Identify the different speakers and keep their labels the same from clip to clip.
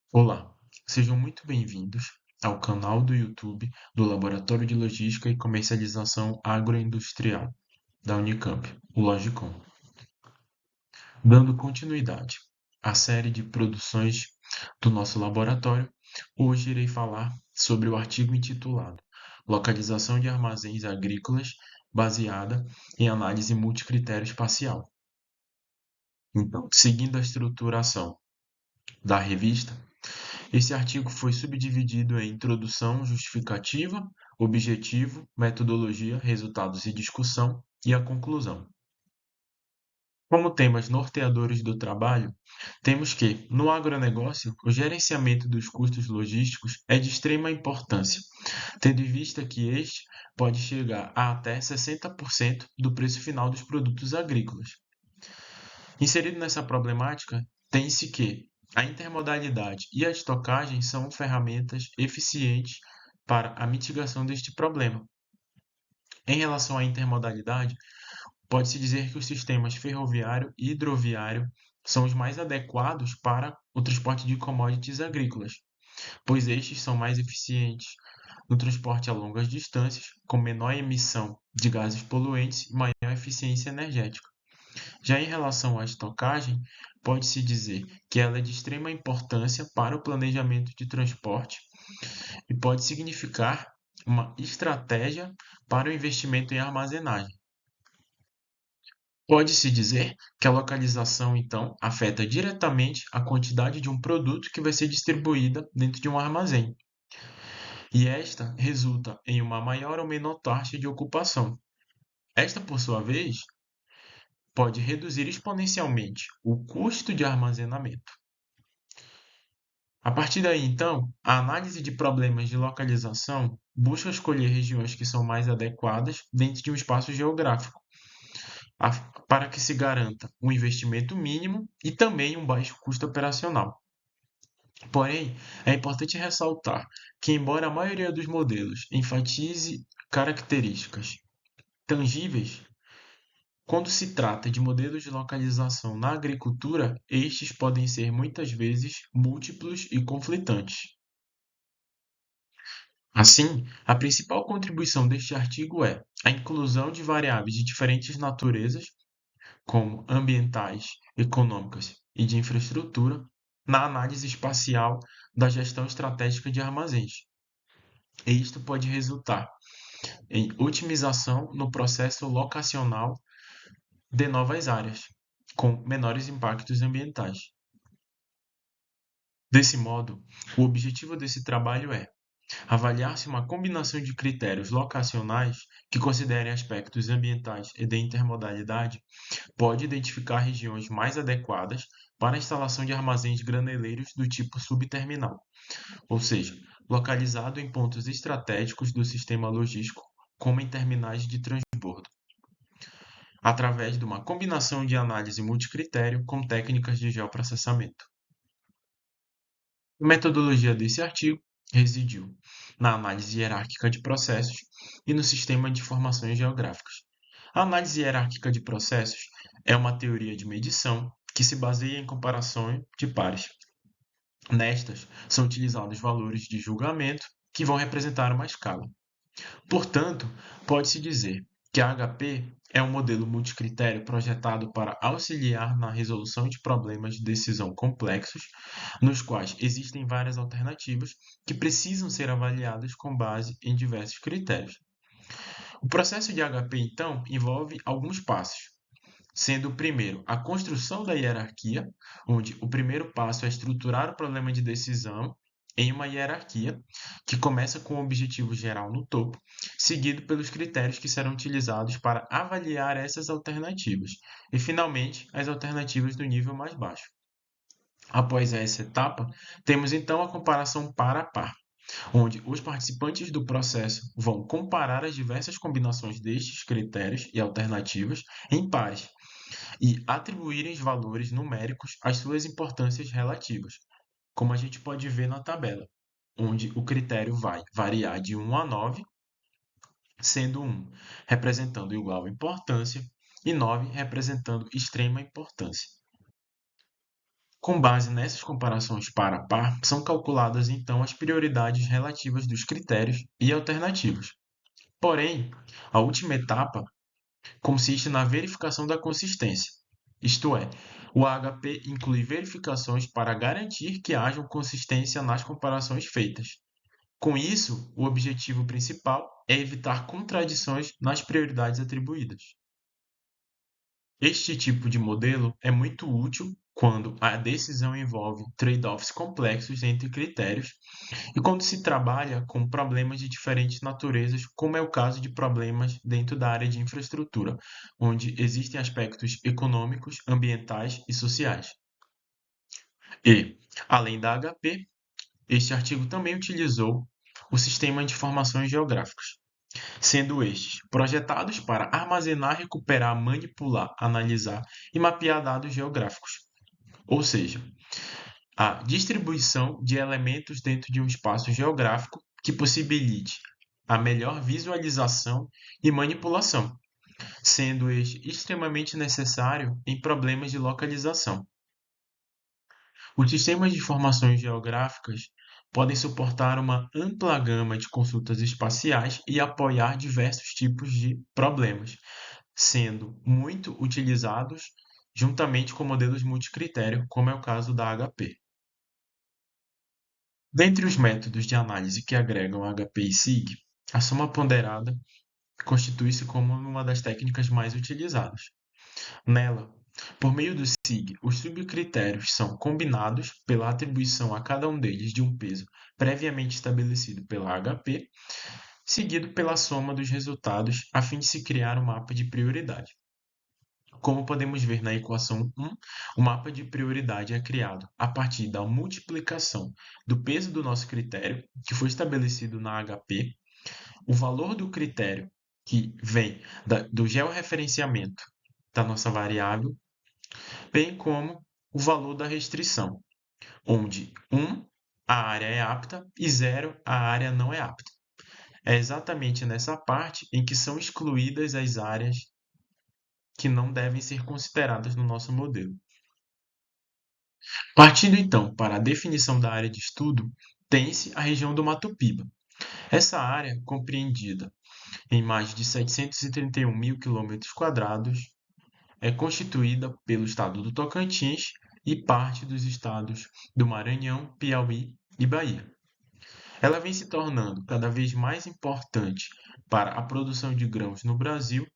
Speaker 1: Olá, sejam muito bem-vindos ao canal do YouTube do Laboratório de Logística e Comercialização Agroindustrial da Unicamp, o Logicom. Dando continuidade à série de produções do nosso laboratório, hoje irei falar sobre o artigo intitulado Localização de armazéns agrícolas baseada em análise multicritério espacial. Então, seguindo a estruturação da revista, esse artigo foi subdividido em introdução, justificativa, objetivo, metodologia, resultados e discussão, e a conclusão. Como temas norteadores do trabalho, temos que, no agronegócio, o gerenciamento dos custos logísticos é de extrema importância, tendo em vista que este pode chegar a até 60% do preço final dos produtos agrícolas. Inserido nessa problemática, tem-se que a intermodalidade e a estocagem são ferramentas eficientes para a mitigação deste problema. Em relação à intermodalidade, pode-se dizer que os sistemas ferroviário e hidroviário são os mais adequados para o transporte de commodities agrícolas, pois estes são mais eficientes no transporte a longas distâncias, com menor emissão de gases poluentes e maior eficiência energética. Já em relação à estocagem, pode-se dizer que ela é de extrema importância para o planejamento de transporte e pode significar uma estratégia para o investimento em armazenagem. Pode-se dizer que a localização, então, afeta diretamente a quantidade de um produto que vai ser distribuída dentro de um armazém, e esta resulta em uma maior ou menor taxa de ocupação. Esta, por sua vez, pode reduzir exponencialmente o custo de armazenamento. A partir daí, então, a análise de problemas de localização busca escolher regiões que são mais adequadas dentro de um espaço geográfico, para que se garanta um investimento mínimo e também um baixo custo operacional. Porém, é importante ressaltar que, embora a maioria dos modelos enfatize características tangíveis, quando se trata de modelos de localização na agricultura, estes podem ser muitas vezes múltiplos e conflitantes. Assim, a principal contribuição deste artigo é a inclusão de variáveis de diferentes naturezas, como ambientais, econômicas e de infraestrutura, na análise espacial da gestão estratégica de armazéns. Isto pode resultar em otimização no processo locacional de novas áreas, com menores impactos ambientais. Desse modo, o objetivo desse trabalho é avaliar-se uma combinação de critérios locacionais que considerem aspectos ambientais e de intermodalidade pode identificar regiões mais adequadas para a instalação de armazéns graneleiros do tipo subterminal, ou seja, localizado em pontos estratégicos do sistema logístico, como em terminais de transbordo, através de uma combinação de análise multicritério com técnicas de geoprocessamento. A metodologia desse artigo residiu na análise hierárquica de processos e no sistema de informações geográficas. A análise hierárquica de processos é uma teoria de medição que se baseia em comparação de pares. Nestas, são utilizados valores de julgamento que vão representar uma escala. Portanto, pode-se dizer que a HP é um modelo multicritério projetado para auxiliar na resolução de problemas de decisão complexos, nos quais existem várias alternativas que precisam ser avaliadas com base em diversos critérios. O processo de HP, então, envolve alguns passos, sendo o primeiro a construção da hierarquia, onde o primeiro passo é estruturar o problema de decisão em uma hierarquia, que começa com o objetivo geral no topo, seguido pelos critérios que serão utilizados para avaliar essas alternativas, e finalmente as alternativas do nível mais baixo. Após essa etapa, temos então a comparação par a par, onde os participantes do processo vão comparar as diversas combinações destes critérios e alternativas em pares, e atribuírem os valores numéricos às suas importâncias relativas, como a gente pode ver na tabela, onde o critério vai variar de 1 a 9, sendo 1 representando igual importância e 9 representando extrema importância. Com base nessas comparações par a par, são calculadas então as prioridades relativas dos critérios e alternativas. Porém, a última etapa consiste na verificação da consistência, isto é, o AHP inclui verificações para garantir que haja consistência nas comparações feitas. Com isso, o objetivo principal é evitar contradições nas prioridades atribuídas. Este tipo de modelo é muito útil quando a decisão envolve trade-offs complexos entre critérios e quando se trabalha com problemas de diferentes naturezas, como é o caso de problemas dentro da área de infraestrutura, onde existem aspectos econômicos, ambientais e sociais. E, além da HP, este artigo também utilizou o sistema de informações geográficas, sendo estes projetados para armazenar, recuperar, manipular, analisar e mapear dados geográficos, ou seja, a distribuição de elementos dentro de um espaço geográfico que possibilite a melhor visualização e manipulação, sendo este extremamente necessário em problemas de localização. Os sistemas de informações geográficas podem suportar uma ampla gama de consultas espaciais e apoiar diversos tipos de problemas, sendo muito utilizados juntamente com modelos multicritério, como é o caso da HP. Dentre os métodos de análise que agregam HP e SIG, a soma ponderada constitui-se como uma das técnicas mais utilizadas. Nela, por meio do SIG, os subcritérios são combinados pela atribuição a cada um deles de um peso previamente estabelecido pela HP, seguido pela soma dos resultados a fim de se criar um mapa de prioridade. Como podemos ver na equação 1, o mapa de prioridade é criado a partir da multiplicação do peso do nosso critério, que foi estabelecido na HP, o valor do critério, que vem do georreferenciamento da nossa variável, bem como o valor da restrição, onde 1 a área é apta e 0 a área não é apta. É exatamente nessa parte em que são excluídas as áreas que não devem ser consideradas no nosso modelo. Partindo então para a definição da área de estudo, tem-se a região do Mato Piba. Essa área, compreendida em mais de 731 mil km², é constituída pelo estado do Tocantins e parte dos estados do Maranhão, Piauí e Bahia. Ela vem se tornando cada vez mais importante para a produção de grãos no Brasil,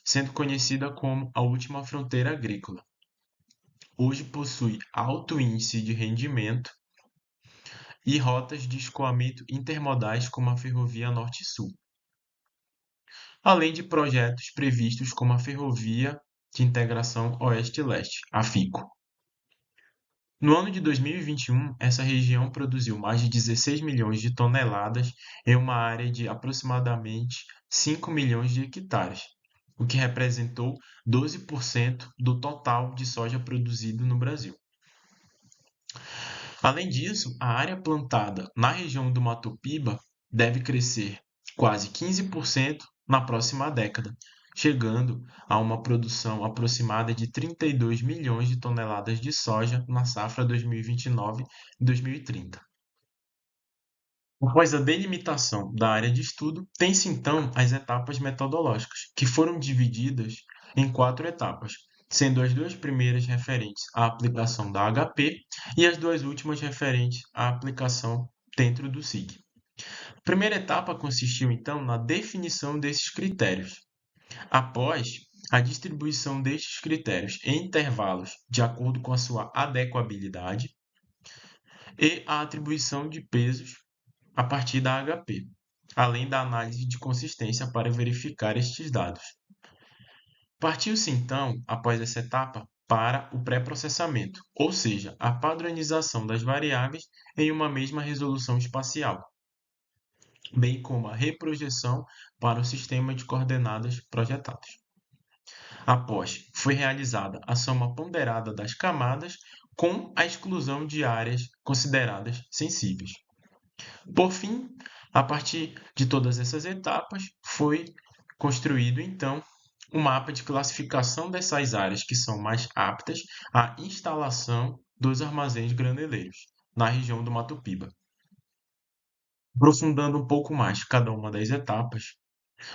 Speaker 1: sendo conhecida como a última fronteira agrícola. Hoje possui alto índice de rendimento e rotas de escoamento intermodais como a Ferrovia Norte-Sul, além de projetos previstos como a Ferrovia de Integração Oeste-Leste, a FICO. No ano de 2021, essa região produziu mais de 16 milhões de toneladas em uma área de aproximadamente 5 milhões de hectares, o que representou 12% do total de soja produzido no Brasil. Além disso, a área plantada na região do Mato Piba deve crescer quase 15% na próxima década, chegando a uma produção aproximada de 32 milhões de toneladas de soja na safra 2029-2030. Após a delimitação da área de estudo, tem-se então as etapas metodológicas, que foram divididas em 4 etapas, sendo as 2 primeiras referentes à aplicação da HP e as 2 últimas referentes à aplicação dentro do SIG. A primeira etapa consistiu então na definição desses critérios. Após a distribuição destes critérios em intervalos de acordo com a sua adequabilidade e a atribuição de pesos a partir da HP, além da análise de consistência para verificar estes dados. Partiu-se então, após essa etapa, para o pré-processamento, ou seja, a padronização das variáveis em uma mesma resolução espacial, bem como a reprojeção para o sistema de coordenadas projetados. Após, foi realizada a soma ponderada das camadas com a exclusão de áreas consideradas sensíveis. Por fim, a partir de todas essas etapas, foi construído então o mapa de classificação dessas áreas que são mais aptas à instalação dos armazéns graneleiros na região do Mato Piba. Aprofundando um pouco mais cada uma das etapas,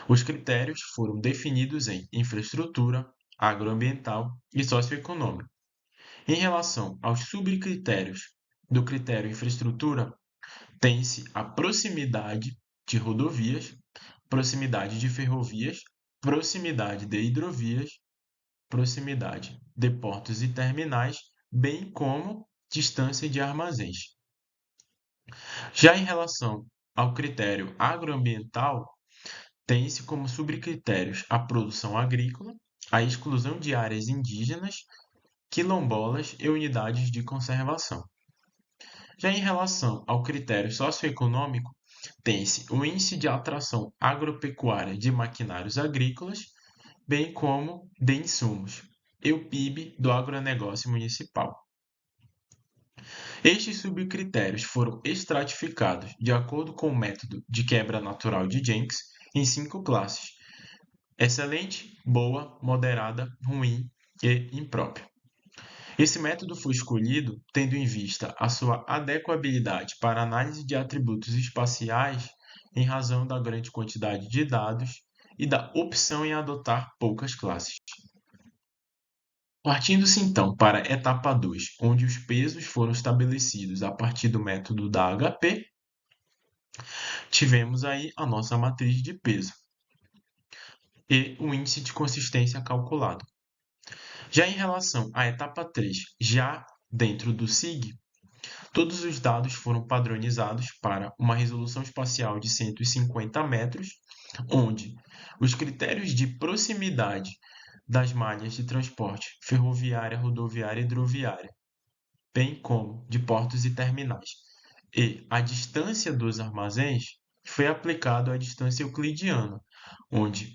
Speaker 1: os critérios foram definidos em infraestrutura, agroambiental e socioeconômico. Em relação aos subcritérios do critério infraestrutura, tem-se a proximidade de rodovias, proximidade de ferrovias, proximidade de hidrovias, proximidade de portos e terminais, bem como distância de armazéns. Já em relação ao critério agroambiental, tem-se como subcritérios a produção agrícola, a exclusão de áreas indígenas, quilombolas e unidades de conservação. Já em relação ao critério socioeconômico, tem-se o índice de atração agropecuária de maquinários agrícolas, bem como de insumos, e o PIB do agronegócio municipal. Estes subcritérios foram estratificados de acordo com o método de quebra natural de Jenks em 5 classes: excelente, boa, moderada, ruim e imprópria. Esse método foi escolhido tendo em vista a sua adequabilidade para análise de atributos espaciais em razão da grande quantidade de dados e da opção em adotar poucas classes. Partindo-se então para a etapa 2, onde os pesos foram estabelecidos a partir do método da HP, tivemos aí a nossa matriz de peso e o índice de consistência calculado. Já em relação à etapa 3, já dentro do SIG, todos os dados foram padronizados para uma resolução espacial de 150 metros, onde os critérios de proximidade das malhas de transporte ferroviária, rodoviária e hidroviária, bem como de portos e terminais, e a distância dos armazéns foi aplicado à distância euclidiana, onde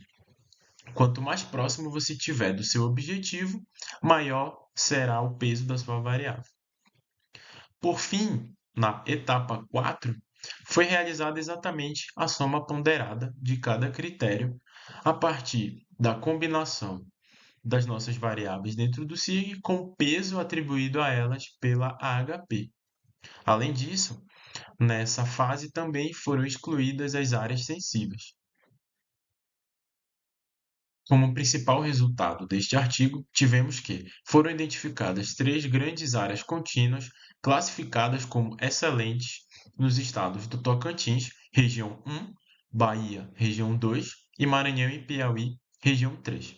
Speaker 1: quanto mais próximo você tiver do seu objetivo, maior será o peso da sua variável. Por fim, na etapa 4, foi realizada exatamente a soma ponderada de cada critério a partir da combinação das nossas variáveis dentro do SIG com o peso atribuído a elas pela AHP. Além disso, nessa fase também foram excluídas as áreas sensíveis. Como principal resultado deste artigo, tivemos que foram identificadas 3 grandes áreas contínuas classificadas como excelentes nos estados do Tocantins, região 1, Bahia, região 2 e Maranhão e Piauí, região 3.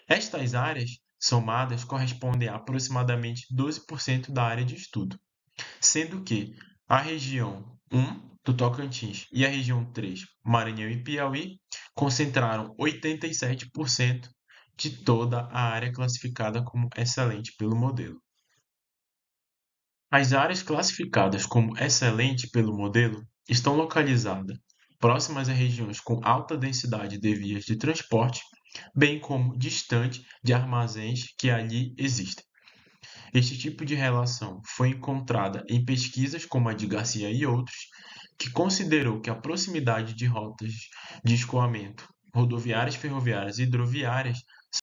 Speaker 1: Estas áreas somadas correspondem a aproximadamente 12% da área de estudo, sendo que a região 1 do Tocantins e a região 3, Maranhão e Piauí, concentraram 87% de toda a área classificada como excelente pelo modelo. As áreas classificadas como excelente pelo modelo estão localizadas próximas a regiões com alta densidade de vias de transporte, bem como distante de armazéns que ali existem. Este tipo de relação foi encontrada em pesquisas como a de Garcia e outros, que considerou que a proximidade de rotas de escoamento rodoviárias, ferroviárias e hidroviárias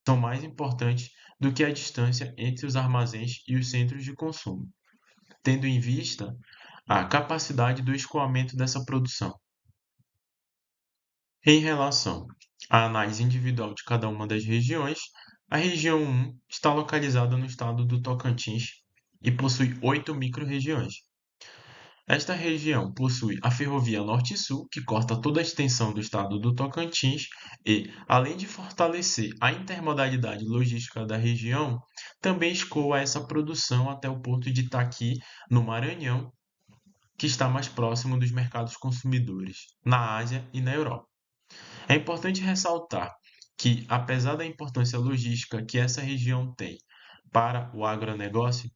Speaker 1: são mais importantes do que a distância entre os armazéns e os centros de consumo, tendo em vista a capacidade do escoamento dessa produção. Em relação à análise individual de cada uma das regiões, a região 1 está localizada no estado do Tocantins e possui 8 microrregiões. Esta região possui a Ferrovia Norte-Sul, que corta toda a extensão do estado do Tocantins e, além de fortalecer a intermodalidade logística da região, também escoa essa produção até o porto de Itaqui, no Maranhão, que está mais próximo dos mercados consumidores, na Ásia e na Europa. É importante ressaltar que, apesar da importância logística que essa região tem para o agronegócio,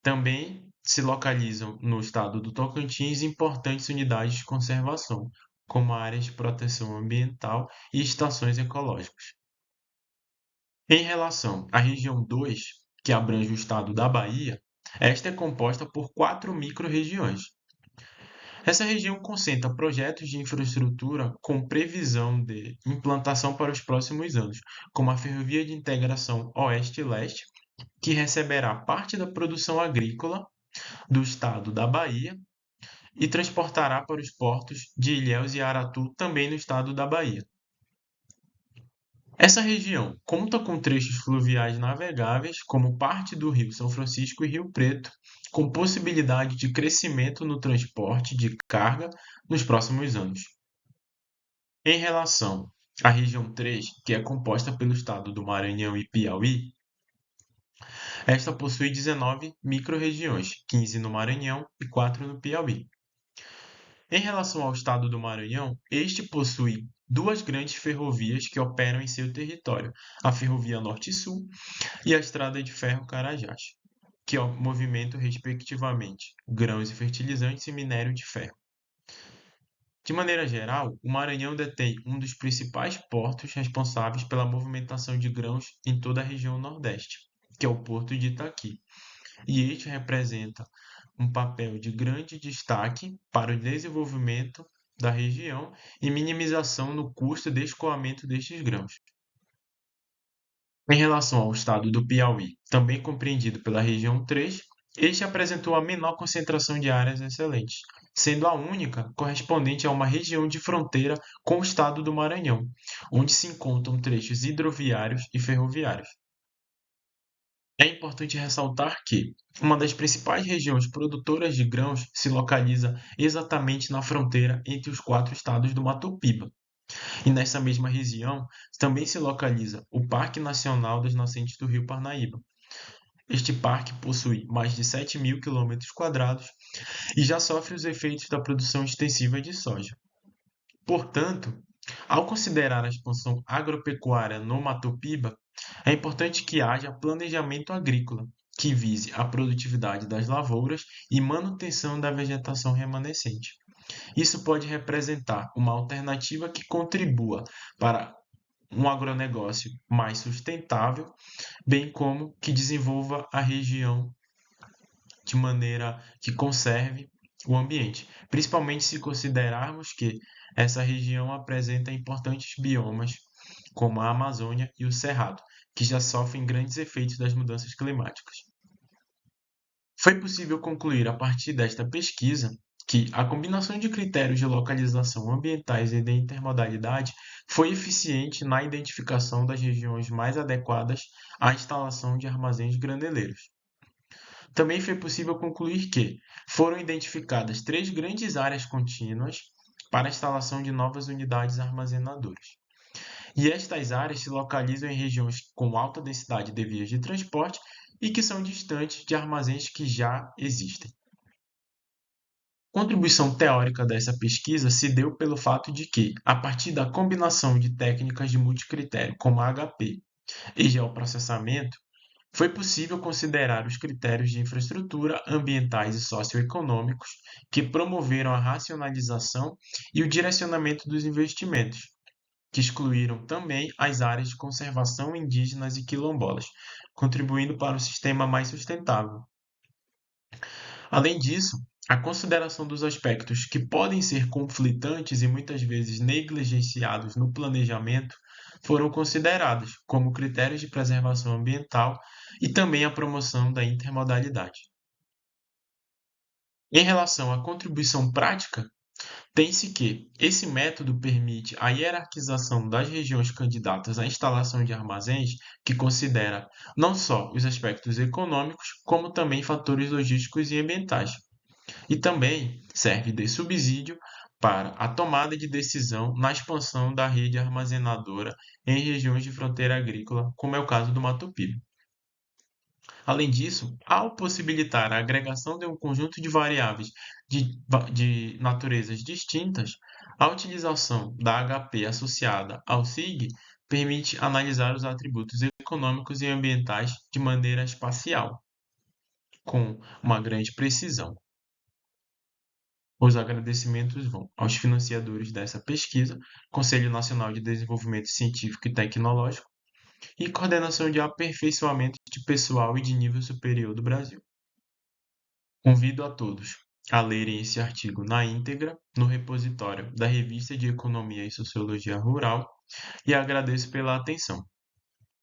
Speaker 1: também se localizam no estado do Tocantins importantes unidades de conservação, como áreas de proteção ambiental e estações ecológicas. Em relação à região 2, que abrange o estado da Bahia, esta é composta por 4 microrregiões. Essa região concentra projetos de infraestrutura com previsão de implantação para os próximos anos, como a Ferrovia de Integração Oeste-Leste, que receberá parte da produção agrícola do estado da Bahia e transportará para os portos de Ilhéus e Aratu, também no estado da Bahia. Essa região conta com trechos fluviais navegáveis, como parte do Rio São Francisco e Rio Preto, com possibilidade de crescimento no transporte de carga nos próximos anos. Em relação à região 3, que é composta pelo estado do Maranhão e Piauí, esta possui 19 microrregiões, 15 no Maranhão e 4 no Piauí. Em relação ao estado do Maranhão, este possui duas grandes ferrovias que operam em seu território, a Ferrovia Norte-Sul e a Estrada de Ferro Carajás, que movimentam respectivamente grãos e fertilizantes e minério de ferro. De maneira geral, o Maranhão detém um dos principais portos responsáveis pela movimentação de grãos em toda a região Nordeste, que é o Porto de Itaqui, e este representa um papel de grande destaque para o desenvolvimento da região e minimização no custo de escoamento destes grãos. Em relação ao estado do Piauí, também compreendido pela região 3, este apresentou a menor concentração de áreas excelentes, sendo a única correspondente a uma região de fronteira com o estado do Maranhão, onde se encontram trechos hidroviários e ferroviários. É importante ressaltar que uma das principais regiões produtoras de grãos se localiza exatamente na fronteira entre os 4 estados do Mato Piba. E nessa mesma região também se localiza o Parque Nacional das Nascentes do Rio Parnaíba. Este parque possui mais de 7.000 km² e já sofre os efeitos da produção extensiva de soja. Portanto, ao considerar a expansão agropecuária no Mato Piba, é importante que haja planejamento agrícola, que vise a produtividade das lavouras e manutenção da vegetação remanescente. Isso pode representar uma alternativa que contribua para um agronegócio mais sustentável, bem como que desenvolva a região de maneira que conserve o ambiente, principalmente se considerarmos que essa região apresenta importantes biomas, como a Amazônia e o Cerrado, que já sofrem grandes efeitos das mudanças climáticas. Foi possível concluir a partir desta pesquisa que a combinação de critérios de localização ambientais e de intermodalidade foi eficiente na identificação das regiões mais adequadas à instalação de armazéns graneleiros. Também foi possível concluir que foram identificadas 3 grandes áreas contínuas para a instalação de novas unidades armazenadoras. E estas áreas se localizam em regiões com alta densidade de vias de transporte e que são distantes de armazéns que já existem. A contribuição teórica dessa pesquisa se deu pelo fato de que, a partir da combinação de técnicas de multicritério, como HP e geoprocessamento, foi possível considerar os critérios de infraestrutura, ambientais e socioeconômicos que promoveram a racionalização e o direcionamento dos investimentos, que excluíram também as áreas de conservação indígenas e quilombolas, contribuindo para um sistema mais sustentável. Além disso, a consideração dos aspectos que podem ser conflitantes e muitas vezes negligenciados no planejamento foram consideradas como critérios de preservação ambiental e também a promoção da intermodalidade. Em relação à contribuição prática, tem-se que esse método permite a hierarquização das regiões candidatas à instalação de armazéns, que considera não só os aspectos econômicos, como também fatores logísticos e ambientais, e também serve de subsídio para a tomada de decisão na expansão da rede armazenadora em regiões de fronteira agrícola, como é o caso do Mato Piba. Além disso, ao possibilitar a agregação de um conjunto de variáveis de naturezas distintas, a utilização da HP associada ao SIG permite analisar os atributos econômicos e ambientais de maneira espacial, com uma grande precisão. Os agradecimentos vão aos financiadores dessa pesquisa, Conselho Nacional de Desenvolvimento Científico e Tecnológico e Coordenação de Aperfeiçoamento de Pessoal e de Nível Superior do Brasil. Convido a todos a lerem esse artigo na íntegra no repositório da Revista de Economia e Sociologia Rural e agradeço pela atenção.